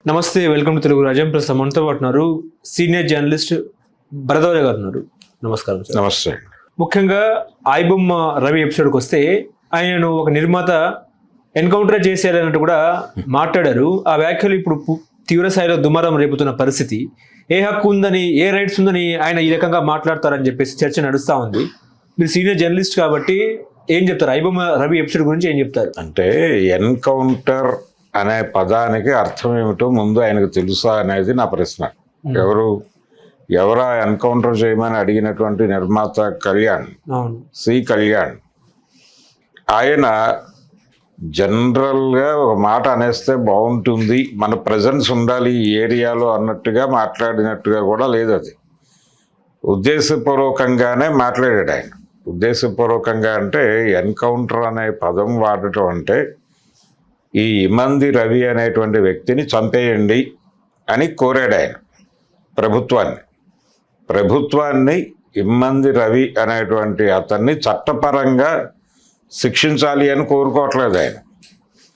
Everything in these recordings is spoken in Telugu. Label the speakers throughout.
Speaker 1: నమస్తే, వెల్కమ్ టు తెలుగు రాజ్యం. ప్రస్తుతం మనతో పాటు ఉన్నారు సీనియర్ జర్నలిస్ట్ భరద్వాజ గారు ఉన్నారు. నమస్కారం సార్.
Speaker 2: నమస్తే.
Speaker 1: ముఖ్యంగా ఐబొమ్మ రవి ఎపిసోడ్కి వస్తే ఆయనను ఒక నిర్మాత ఎన్కౌంటర్ చేసేయాలన్నట్టు కూడా మాట్లాడారు. ఆ వ్యాఖ్యలు ఇప్పుడు తీవ్ర స్థాయిలో దుమారం రేపుతున్న పరిస్థితి. ఏ హక్కు ఉందని, ఏ రైట్స్ ఉందని ఆయన ఈ రకంగా మాట్లాడతారని చెప్పేసి చర్చ నడుస్తూ ఉంది. మీరు సీనియర్ జర్నలిస్ట్ కాబట్టి ఏం చెప్తారు? ఐబొమ్మ రవి ఎపిసోడ్ గురించి ఏం చెప్తారు?
Speaker 2: అంటే ఎన్కౌంటర్ అనే పదానికి అర్థం ఏమిటో ముందు ఆయనకు తెలుసా అనేది నా ప్రశ్న. ఎవరా ఎన్కౌంటర్ చేయమని అడిగినటువంటి నిర్మాత కళ్యాణ్, సి కళ్యాణ్, ఆయన జనరల్గా ఒక మాట అనేస్తే బాగుంటుంది, మన ప్రజెన్స్ ఉండాలి ఈ ఏరియాలో అన్నట్టుగా మాట్లాడినట్టుగా కూడా లేదు. అది ఉద్దేశపూర్వకంగానే మాట్లాడాడు ఆయన. ఉద్దేశపూర్వకంగా అంటే ఎన్కౌంటర్ అనే పదం వాడటం అంటే ఈ ఇమంది రవి అనేటువంటి వ్యక్తిని చంపేయండి అని కోరాడు ఆయన ప్రభుత్వాన్ని. ఇమ్మంది రవి అనేటువంటి అతన్ని చట్టపరంగా శిక్షించాలి అని కోరుకోవట్లేదు ఆయన.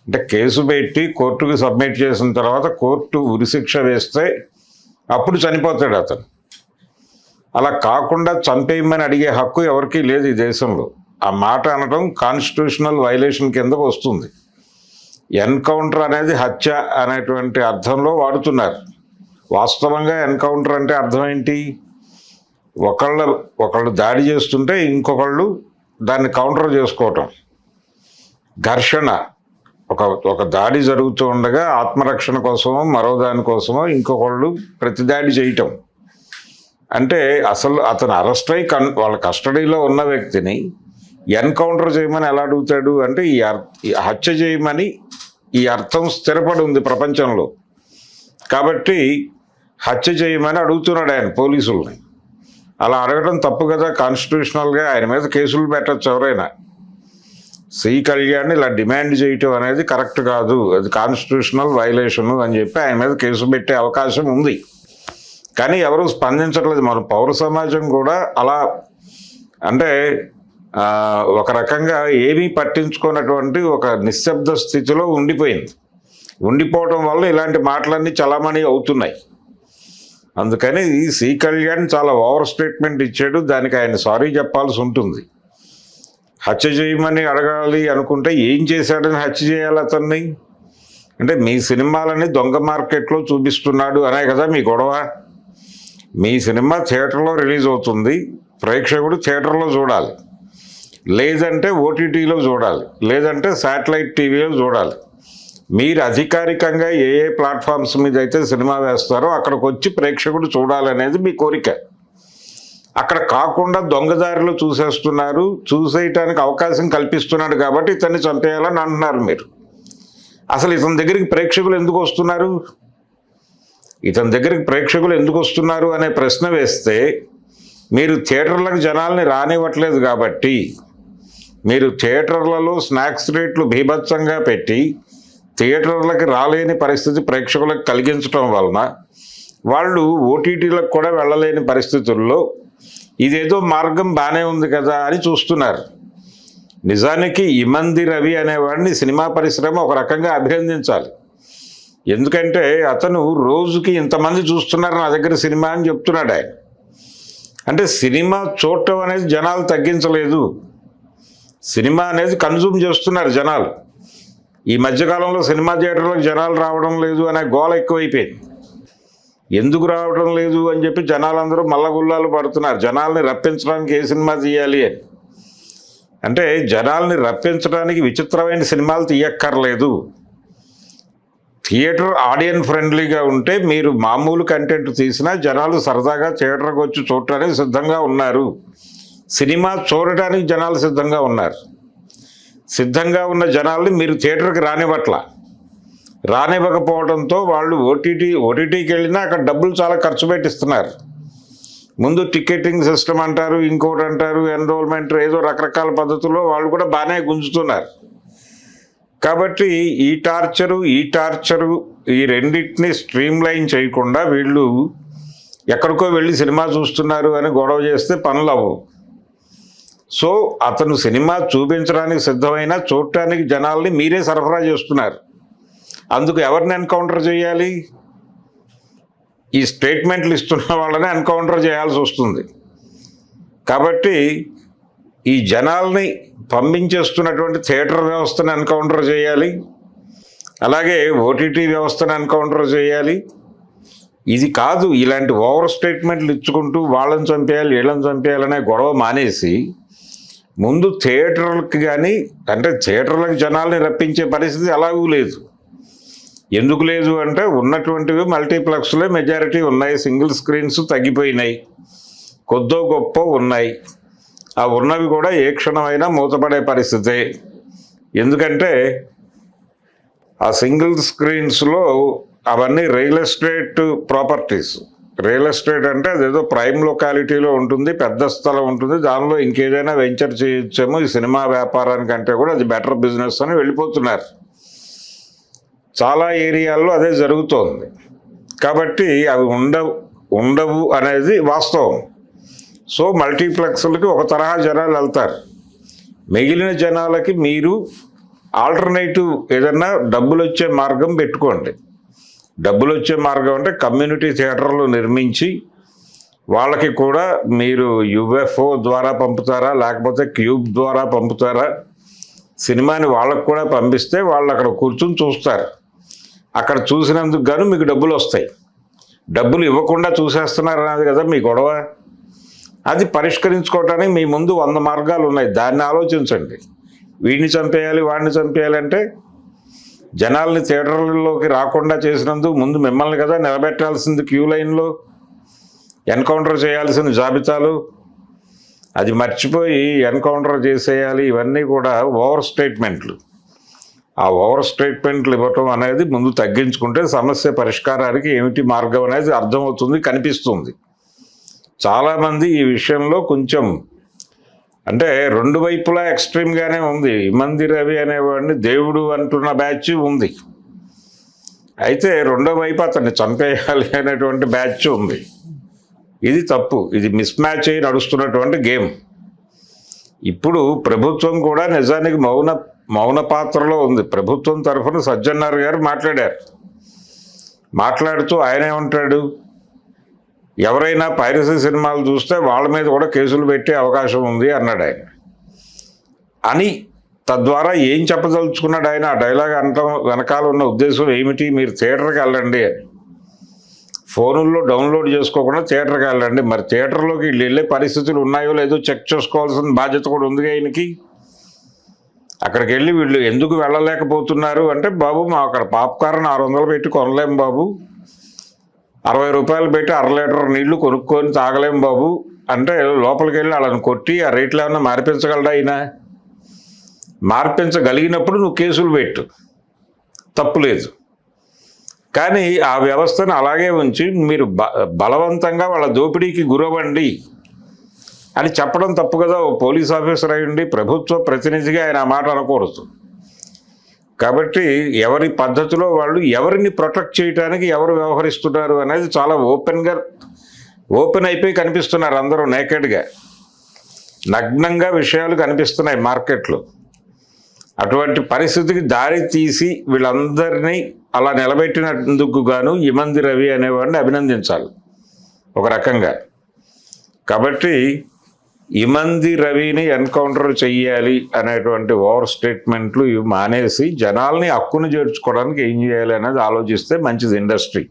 Speaker 2: అంటే కేసు పెట్టి కోర్టుకు సబ్మిట్ చేసిన తర్వాత కోర్టు ఉరిశిక్ష వేస్తే అప్పుడు చనిపోతాడు అతను. అలా కాకుండా చంపేయమని అడిగే హక్కు ఎవరికీ లేదు ఈ దేశంలో. ఆ మాట అనడం కాన్స్టిట్యూషనల్ వైలేషన్ కిందకు వస్తుంది. ఎన్కౌంటర్ అనేది హత్య అనేటువంటి అర్థంలో వాడుతున్నారు. వాస్తవంగా ఎన్కౌంటర్ అంటే అర్థం ఏంటి? ఒకళ్ళు దాడి చేస్తుంటే ఇంకొకళ్ళు దాన్ని కౌంటర్ చేసుకోవటం, ఘర్షణ. ఒక దాడి జరుగుతూ ఉండగా ఆత్మరక్షణ కోసమో మరో దానికోసమో ఇంకొకళ్ళు ప్రతిదాడి చేయటం. అంటే అసలు అతను అరెస్ట్ అయి వాళ్ళ కస్టడీలో ఉన్న వ్యక్తిని ఎన్కౌంటర్ చేయమని ఎలా అడుగుతాడు? అంటే ఈ హత్య చేయమని ఈ అర్థం స్థిరపడి ఉంది ప్రపంచంలో. కాబట్టి హత్య చేయమని అడుగుతున్నాడు ఆయన పోలీసుల్ని. అలా అడగడం తప్పు కదా కాన్స్టిట్యూషనల్గా. ఆయన మీద కేసులు పెట్టచ్చు ఎవరైనా. సి కళ్యాణ్ ఇలా డిమాండ్ చేయటం అనేది కరెక్ట్ కాదు, అది కాన్స్టిట్యూషనల్ వైలేషను అని చెప్పి ఆయన మీద కేసు పెట్టే అవకాశం ఉంది. కానీ ఎవరు స్పందించట్లేదు. మన పౌర సమాజం కూడా అలా అంటే ఒక రకంగా ఏమీ పట్టించుకున్నటువంటి ఒక నిశ్శబ్ద స్థితిలో ఉండిపోవటం వల్ల ఇలాంటి మాటలన్నీ చలామణి అవుతున్నాయి. అందుకని ఈ సి కళ్యాణ్ చాలా ఓవర్ స్టేట్మెంట్ ఇచ్చాడు. దానికి ఆయన సారీ చెప్పాల్సి ఉంటుంది. హత్య చేయమని అడగాలి అనుకుంటే ఏం చేశాడని హత్య చేయాలి అతన్ని? అంటే మీ సినిమాలని దొంగ మార్కెట్లో చూపిస్తున్నాడు అనే కదా మీ గొడవ. మీ సినిమా థియేటర్లో రిలీజ్ అవుతుంది, ప్రేక్షకుడు థియేటర్లో చూడాలి, లేదంటే ఓటీటీలో చూడాలి, లేదంటే శాటిలైట్ టీవీలో చూడాలి. మీరు అధికారికంగా ఏ ప్లాట్ఫామ్స్ మీద అయితే సినిమా వేస్తారో అక్కడికి వచ్చి ప్రేక్షకుడు చూడాలనేది మీ కోరిక. అక్కడ కాకుండా దొంగదారిలో చూసేస్తున్నారు, చూసేయటానికి అవకాశం కల్పిస్తున్నాడు కాబట్టి ఇతన్ని చంపేయాలని అంటున్నారు మీరు. అసలు ఇతని దగ్గరికి ప్రేక్షకులు ఎందుకు వస్తున్నారు అనే ప్రశ్న వేస్తే మీరు థియేటర్లకు జనాల్ని రానివ్వట్లేదు కాబట్టి, మీరు థియేటర్లలో స్నాక్స్ రేట్లు బీభత్సంగా పెట్టి థియేటర్లకు రాలేని పరిస్థితి ప్రేక్షకులకు కలిగించడం వలన వాళ్ళు ఓటీటీలకు కూడా వెళ్ళలేని పరిస్థితుల్లో ఇదేదో మార్గం బాగానే ఉంది కదా అని చూస్తున్నారు. నిజానికి ఇమంది రవి అనేవాడిని సినిమా పరిశ్రమ ఒక రకంగా అభినందించాలి. ఎందుకంటే అతను రోజుకి ఇంతమంది చూస్తున్నారు నా దగ్గర సినిమా అని చెప్తున్నాడు ఆయన. అంటే సినిమా చూడటం అనేది జనాలు తగ్గించలేదు, సినిమా అనేది కన్జ్యూమ్ చేస్తున్నారు జనాలు. ఈ మధ్యకాలంలో సినిమా థియేటర్లకు జనాలు రావడం లేదు అనే గోల ఎక్కువైపోయింది. ఎందుకు రావడం లేదు అని చెప్పి జనాలందరూ మల్లగుల్లాలు పడుతున్నారు. జనాల్ని రప్పించడానికి ఏ సినిమా తీయాలి అని. అంటే జనాల్ని రప్పించడానికి విచిత్రమైన సినిమాలు తీయక్కర్లేదు. థియేటర్ ఆడియన్స్ ఫ్రెండ్లీగా ఉంటే మీరు మామూలు కంటెంట్ తీసినా జనాలు సరదాగా థియేటర్కి వచ్చి చూడటానికి సిద్ధంగా ఉన్నారు. సినిమా చూడటానికి జనాలు సిద్ధంగా ఉన్నారు. సిద్ధంగా ఉన్న జనాల్ని మీరు థియేటర్కి రానివ్వకపోవడంతో వాళ్ళు ఓటీటీకి వెళ్ళినా అక్కడ డబ్బులు చాలా ఖర్చు పెట్టిస్తున్నారు. ముందు టికెటింగ్ సిస్టమ్ అంటారు, ఇంకోటి అంటారు, ఎన్రోల్మెంట్, ఏదో రకరకాల పద్ధతుల్లో వాళ్ళు కూడా బాగానే గుంజుతున్నారు. కాబట్టి ఈ టార్చరు ఈ రెండింటిని స్ట్రీమ్లైన్ చేయకుండా వీళ్ళు ఎక్కడికో వెళ్ళి సినిమా చూస్తున్నారు అని గొడవ చేస్తే పనులు అవ్వవు. సో అతను సినిమా చూపించడానికి సిద్ధమైన చూడటానికి జనాల్ని మీరే సరఫరా చేస్తున్నారు. అందుకు ఎవరిని ఎన్కౌంటర్ చేయాలి? ఈ స్టేట్మెంట్లు ఇస్తున్న వాళ్ళని ఎన్కౌంటర్ చేయాల్సి వస్తుంది. కాబట్టి ఈ జనాల్ని పంపించేస్తున్నటువంటి థియేటర్ వ్యవస్థను ఎన్కౌంటర్ చేయాలి, అలాగే ఓటీటీ వ్యవస్థను ఎన్కౌంటర్ చేయాలి. ఇది కాదు, ఇలాంటి ఓవర్ స్టేట్మెంట్లు ఇచ్చుకుంటూ వాళ్ళని చంపేయాలి వీళ్ళని చంపేయాలనే గొడవ మానేసి ముందు థియేటర్లకి కానీ, అంటే థియేటర్లకు జనాల్ని రప్పించే పరిస్థితి ఎలాగూ లేదు. ఎందుకు లేదు అంటే ఉన్నటువంటివి మల్టీప్లెక్స్లే మెజారిటీ ఉన్నాయి, సింగిల్ స్క్రీన్స్ తగ్గిపోయినాయి, కొద్దో గొప్ప ఉన్నాయి. ఆ ఉన్నవి కూడా ఏ క్షణమైనా మూతపడే పరిస్థితే. ఎందుకంటే ఆ సింగిల్ స్క్రీన్స్లో అవన్నీ real estate properties. Real estate అంటే అదేదో ప్రైమ్ లొకాలిటీలో ఉంటుంది, పెద్ద స్థలం ఉంటుంది, దానిలో ఇంకేదైనా వెంచర్ చేయొచ్చేమో ఈ సినిమా వ్యాపారానికంటే కూడా అది బెటర్ బిజినెస్ అని వెళ్ళిపోతున్నారు. చాలా ఏరియాల్లో అదే జరుగుతోంది. కాబట్టి అవి ఉండవు అనేది వాస్తవం. సో మల్టీప్లెక్స్లకి ఒక తరహా జనాలు వెళ్తారు. మిగిలిన జనాలకి మీరు ఆల్టర్నేటివ్ ఏదన్నా డబ్బులు వచ్చే మార్గం పెట్టుకోండి. డబ్బులు వచ్చే మార్గం అంటే కమ్యూనిటీ థియేటర్లు నిర్మించి వాళ్ళకి కూడా మీరు యుఎఫ్ఓ ద్వారా పంపుతారా, లేకపోతే క్యూబ్ ద్వారా పంపుతారా, సినిమాని వాళ్ళకు కూడా పంపిస్తే వాళ్ళు అక్కడ కూర్చుని చూస్తారు. అక్కడ చూసినందుకు గాను మీకు డబ్బులు వస్తాయి. డబ్బులు ఇవ్వకుండా చూసేస్తున్నారు అన్నది కదా మీ గొడవ. అది పరిష్కరించుకోవటానికి మీ ముందు 100 మార్గాలు ఉన్నాయి. దాన్ని ఆలోచించండి. వీడిని చంపేయాలి వాడిని చంపేయాలి అంటే జనాల్ని థియేటర్లలోకి రాకుండా చేసినందుకు ముందు మిమ్మల్ని కదా నిలబెట్టాల్సింది క్యూ లైన్లో, ఎన్కౌంటర్ చేయాల్సిన జాబితాలు. అది మర్చిపోయి ఎన్కౌంటర్ చేసేయాలి, ఇవన్నీ కూడా ఓవర్ స్టేట్మెంట్లు. ఆ ఓవర్ స్టేట్మెంట్లు ఇవ్వటం అనేది ముందు తగ్గించుకుంటే సమస్య పరిష్కారానికి ఏమిటి మార్గం అనేది అర్థమవుతుంది, కనిపిస్తుంది. చాలామంది ఈ విషయంలో కొంచెం అంటే రెండు వైపులా ఎక్స్ట్రీమ్గానే ఉంది. ఇమంది రవి అనేవాడిని దేవుడు అంటున్న బ్యాచ్ ఉంది, అయితే రెండో వైపు అతన్ని చంపేయాలి అనేటువంటి బ్యాచ్ ఉంది. ఇది తప్పు. ఇది మిస్ మ్యాచ్ అయి నడుస్తున్నటువంటి గేమ్. ఇప్పుడు ప్రభుత్వం కూడా నిజానికి మౌన పాత్రలో ఉంది. ప్రభుత్వం తరఫున సజ్జనార్ గారు మాట్లాడుతూ ఆయన ఏమంటాడు, ఎవరైనా పైరసీ సినిమాలు చూస్తే వాళ్ళ మీద కూడా కేసులు పెట్టే అవకాశం ఉంది అన్నాడు ఆయన. అని తద్వారా ఏం చెప్పదలుచుకున్నాడు ఆయన? ఆ డైలాగ్ అనటం వెనకాల ఉన్న ఉద్దేశం ఏమిటి? మీరు థియేటర్కి వెళ్ళండి అని. ఫోనుల్లో డౌన్లోడ్ చేసుకోకుండా థియేటర్కి వెళ్ళండి. మరి థియేటర్లోకి వీళ్ళు వెళ్ళే పరిస్థితులు ఉన్నాయో లేదో చెక్ చేసుకోవాల్సిన బాధ్యత కూడా ఉంది ఆయనకి. అక్కడికి వెళ్ళి వీళ్ళు ఎందుకు వెళ్ళలేకపోతున్నారు అంటే, బాబు మా అక్కడ పాప్కార్న్ 600 పెట్టి కొనలేం బాబు, 60 రూపాయలు పెట్టి 1/2 లీటర్ నీళ్లు కొనుక్కొని తాగలేం బాబు అంటే లోపలికి వెళ్ళి వాళ్ళని కొట్టి ఆ రేట్లు ఏమన్నా మార్పించగలడా? అయినా మార్పించగలిగినప్పుడు నువ్వు కేసులు పెట్టు, తప్పులేదు. కానీ ఆ వ్యవస్థను అలాగే ఉంచి మీరు బలవంతంగా వాళ్ళ దోపిడీకి గురవ్వండి అని చెప్పడం తప్పు కదా. ఓ పోలీస్ ఆఫీసర్ అయ్యండి ప్రభుత్వ ప్రతినిధిగా ఆయన ఆ మాట అనకూడదు. కాబట్టి ఎవరి పద్ధతిలో వాళ్ళు ఎవరిని ప్రొటెక్ట్ చేయడానికి ఎవరు వ్యవహరిస్తున్నారు అనేది చాలా ఓపెన్ అయిపోయి కనిపిస్తున్నారు. అందరూ నేకెడ్గా నగ్నంగా విషయాలు కనిపిస్తున్నాయి మార్కెట్లో. అటువంటి పరిస్థితికి దారి తీసి వీళ్ళందరినీ అలా నిలబెట్టినందుకు గాను ఇమంది రవి అనేవాడిని అభినందించాలి ఒక రకంగా. కాబట్టి ఇమంది రవిని ఎన్కౌంటర్ చెయ్యాలి అనేటువంటి ఓవర్ స్టేట్మెంట్లు ఇవి మానేసి జనాల్ని హక్కును చేర్చుకోవడానికి ఏం చేయాలి అనేది ఆలోచిస్తే మంచిది ఇండస్ట్రీ.